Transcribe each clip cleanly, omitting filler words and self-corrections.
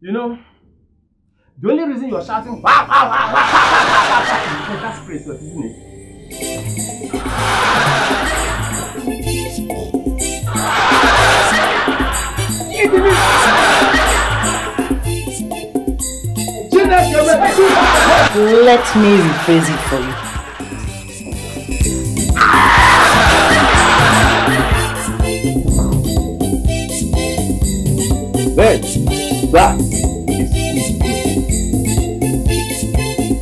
You know, the only reason you're shouting wow, wow, wow, wow, is because that's Christmas, isn't it? Let me rephrase it for you. That is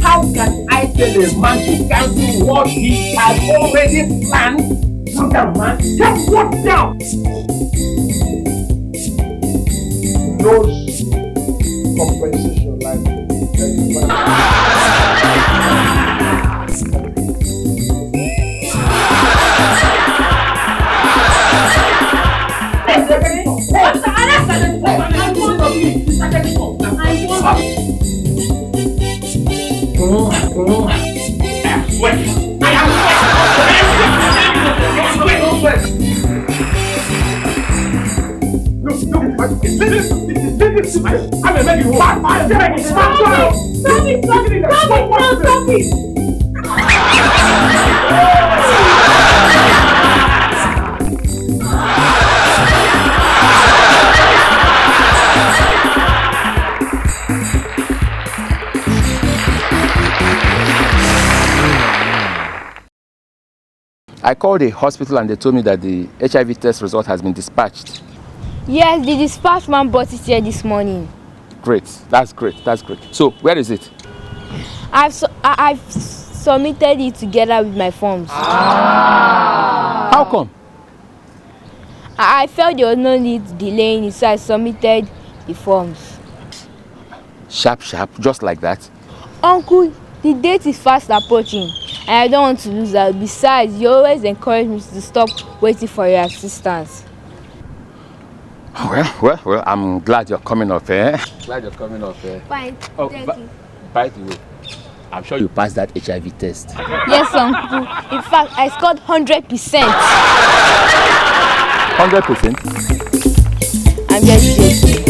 how can I tell a man to cancel what he has already planned? Calm down, man. Just walk down. No compensation like I'm a man. Stop it. I called the hospital and they told me that the HIV test result has been dispatched. Yes, the dispatch man brought it here this morning. Great, that's great. So, where is it? I've submitted it together with my forms. How come? I felt there was no need delaying it, so I submitted the forms. Sharp, just like that. Uncle, the date is fast approaching and I don't want to lose that. Besides, you always encourage me to stop waiting for your assistance. Well, I'm glad you're coming up, eh? Fine, Oh, thank you. by the way, I'm sure you passed that HIV test. Yes, Uncle. In fact, I scored 100%. 100%? I'm just joking.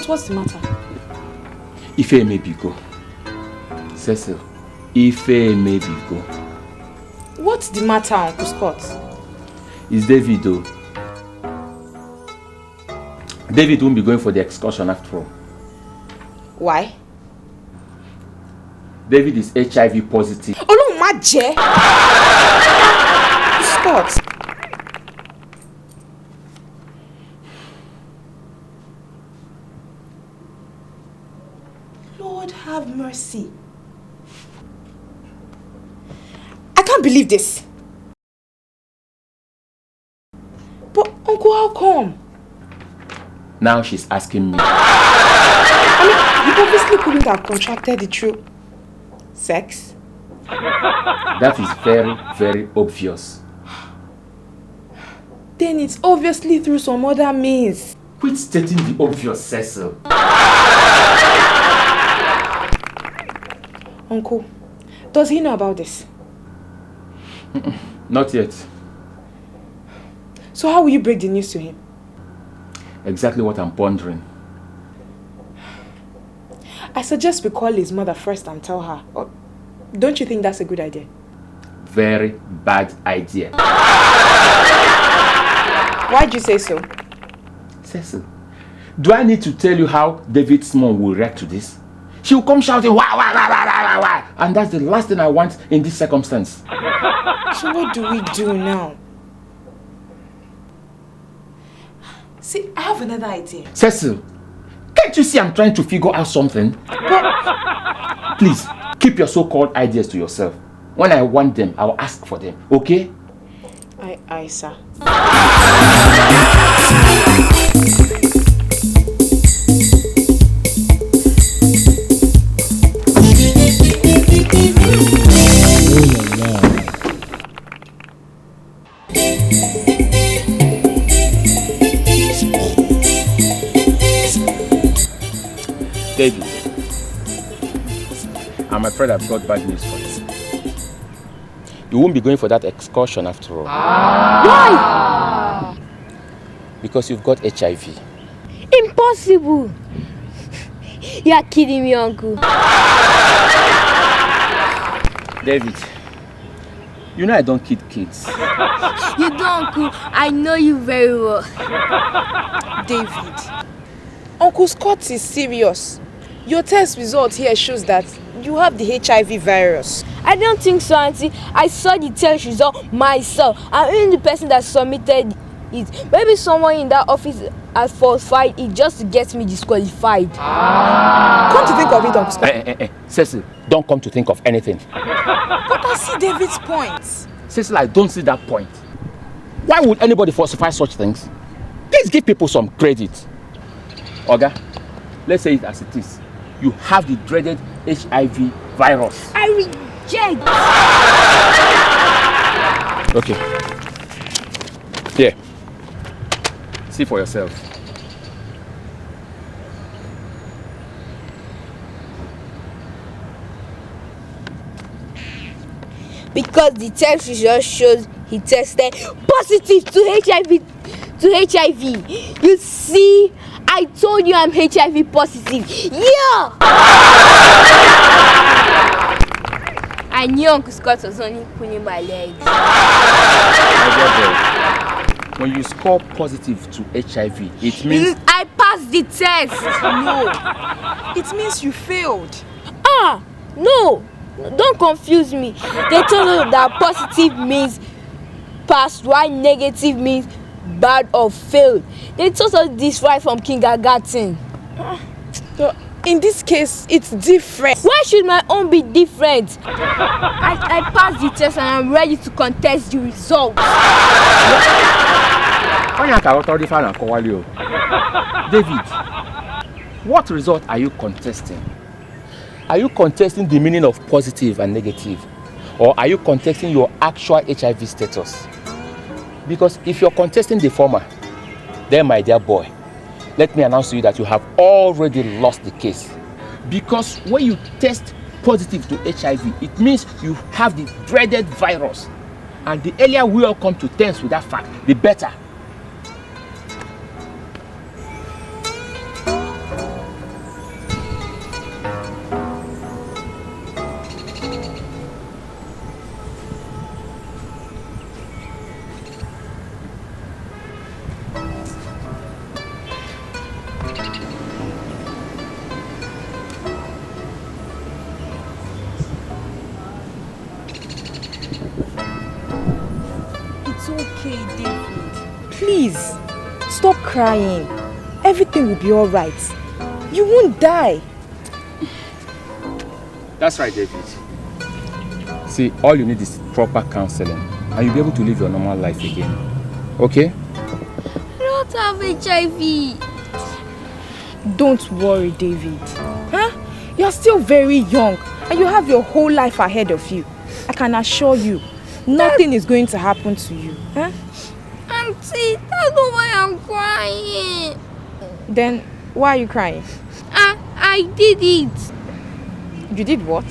What's the matter? Ife Mebigo. Cecil, Ife Mebigo. What's the matter, Uncle Scott? It's David though. David won't be going for the excursion after all. Why? David is HIV positive. Oh no, Maje! Scott! Lord have mercy. I can't believe this. But Uncle, how come? Now she's asking me. I mean, you obviously couldn't have contracted it through sex. That is very, very obvious. Then it's obviously through some other means. Quit stating the obvious, Cecil. Uncle, does he know about this? Not yet. So how will you break the news to him? Exactly what I'm pondering. I suggest we call his mother first and tell her. Or don't you think that's a good idea? Very bad idea. Why'd you say so? Cecil, do I need to tell you how David's mom will react to this? She will come shouting, wah, wah, wah, wah, wah, wah. And that's the last thing I want in this circumstance. So what do we do now? See, I have another idea. Cecil, can't you see I'm trying to figure out something? But please, keep your so-called ideas to yourself. When I want them, I'll ask for them, okay? Aye, sir. David, I'm afraid I've got bad news for you. You won't be going for that excursion after all. Why? Because you've got HIV. Impossible. You are kidding me, uncle. David, you know I don't kid kids. You don't, uncle. I know you very well. David, Uncle Scott is serious. Your test result here shows that you have the HIV virus. I don't think so, auntie. I saw the test result myself. I'm even the person that submitted it. Maybe someone in that office has falsified it just to get me disqualified. Come to think of it, Uncle Scott. Cecil, don't come to think of anything. But I see David's points. Cecil, I don't see that point. Why would anybody falsify such things? Please give people some credit. Oga, let's say it as it is. You have the dreaded HIV virus. I reject. Okay. Here. See for yourself. Because the test result shows he tested positive to HIV. You see, I told you I'm HIV positive. Yeah! I knew Uncle Scott was only pulling my legs. When you score positive to HIV, it means... I passed the test. No, it means you failed. No, don't confuse me. They told us that positive means passed, while negative means bad or failed. They taught us this right from kindergarten. In this case, it's different. Why should my own be different? I passed the test and I'm ready to contest the results. David, what result are you contesting? Are you contesting the meaning of positive and negative? Or are you contesting your actual HIV status? Because if you're contesting the former, then my dear boy, let me announce to you that you have already lost the case. Because when you test positive to HIV, it means you have the dreaded virus. And the earlier we all come to terms with that fact, the better. Please, stop crying. Everything will be all right. You won't die. That's right, David. See, all you need is proper counseling, and you'll be able to live your normal life again. Okay? I don't have HIV. Don't worry, David. You're still very young, and you have your whole life ahead of you. I can assure you, nothing is going to happen to you. Auntie, that's not why I'm crying. Then, why are you crying? I did it. You did what?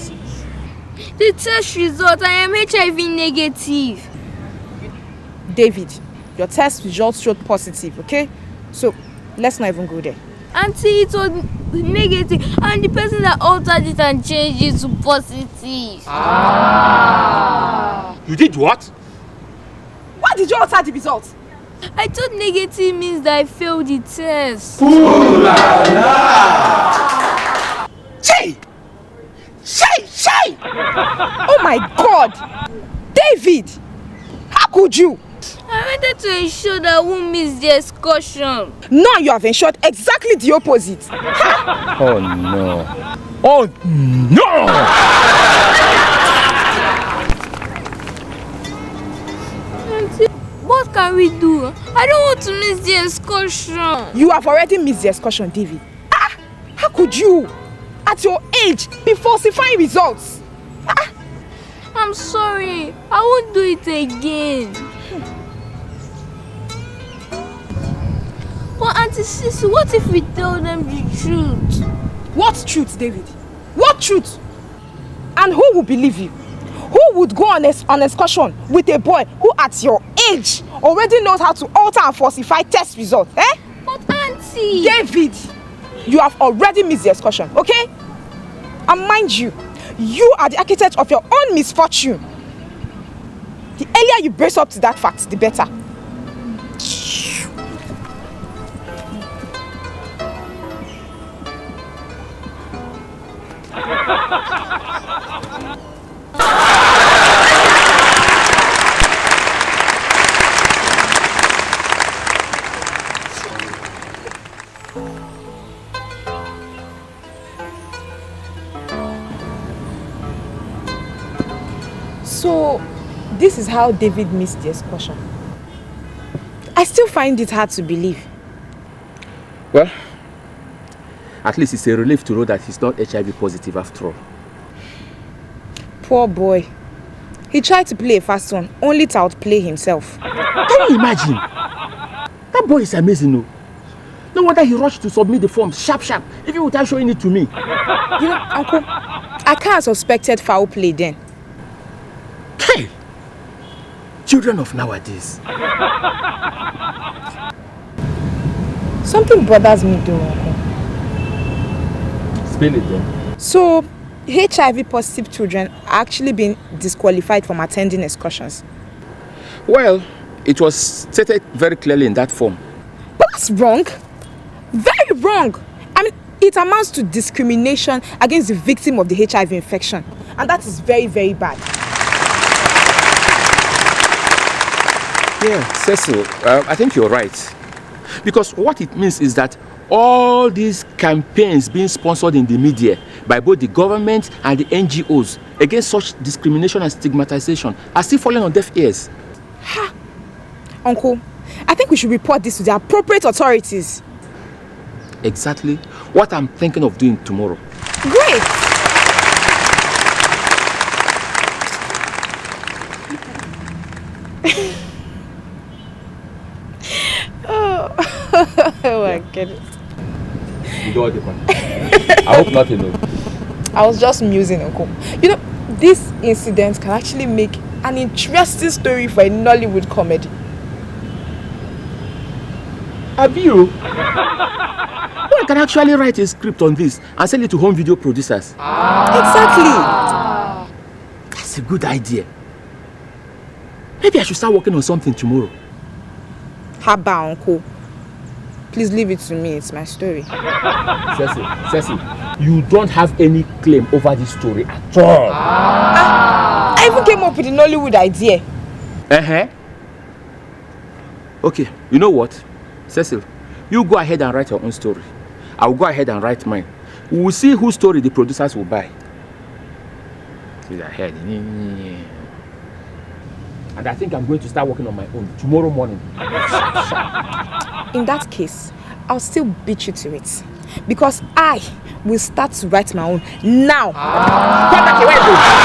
The test result, I am HIV negative. David, your test results showed positive, okay? So, let's not even go there. Auntie, it was negative. I'm the person that altered it and changed it to positive. You did what? Why did you alter the results? I thought negative means that I failed the test. OHLALAAH! Shay! Oh my God! David! How could you? I wanted to ensure that I won't miss the excursion. Now you have ensured exactly the opposite. Oh no. Oh no! Auntie, what can we do? I don't want to miss the excursion. You have already missed the excursion, David. How could you? At your age, be falsifying results? I'm sorry. I won't do it again. But Auntie Sissy, what if we tell them the truth? What truth, David? What truth? And who will believe you? Who would go on an excursion with a boy who at your age already knows how to alter and falsify test results? Eh? But Auntie... David, you have already missed the excursion, okay? And mind you, you are the architect of your own misfortune. The earlier you brace up to that fact, the better. So, this is how David missed the excursion. I still find it hard to believe. Well, at least it's a relief to know that he's not HIV positive after all. Poor boy. He tried to play a fast one, only to outplay himself. Can you imagine? That boy is amazing, no? No wonder he rushed to submit the form sharp, even without showing it to me. You know, Uncle, I can't have suspected foul play then. Hey! Children of nowadays. Something bothers me though, Uncle. Spell it then. So, HIV positive children are actually being disqualified from attending excursions. Well, it was stated very clearly in that form. But that's wrong. Very wrong. I mean, it amounts to discrimination against the victim of the HIV infection. And that is very, very bad. Yeah, Cecil, I think you're right. Because what it means is that all these campaigns being sponsored in the media by both the government and the NGOs against such discrimination and stigmatization are still falling on deaf ears. Ha! Uncle, I think we should report this to the appropriate authorities. Exactly what I'm thinking of doing tomorrow. Great! Oh my goodness. You do all the fun. I hope not enough. I was just musing, Uncle. You know, this incident can actually make an interesting story for a Nollywood comedy. Have you? Well, I can actually write a script on this and sell it to home video producers. Exactly. That's a good idea. Maybe I should start working on something tomorrow. Haba, Uncle. Please leave it to me. It's my story. Cecil, you don't have any claim over this story at all. I even came up with the Nollywood idea. Okay, you know what? Cecil, you go ahead and write your own story. I will go ahead and write mine. We will see whose story the producers will buy. See that head. And I think I'm going to start working on my own tomorrow morning. In that case, I'll still beat you to it. Because I will start to write my own now. Come back here, where you go?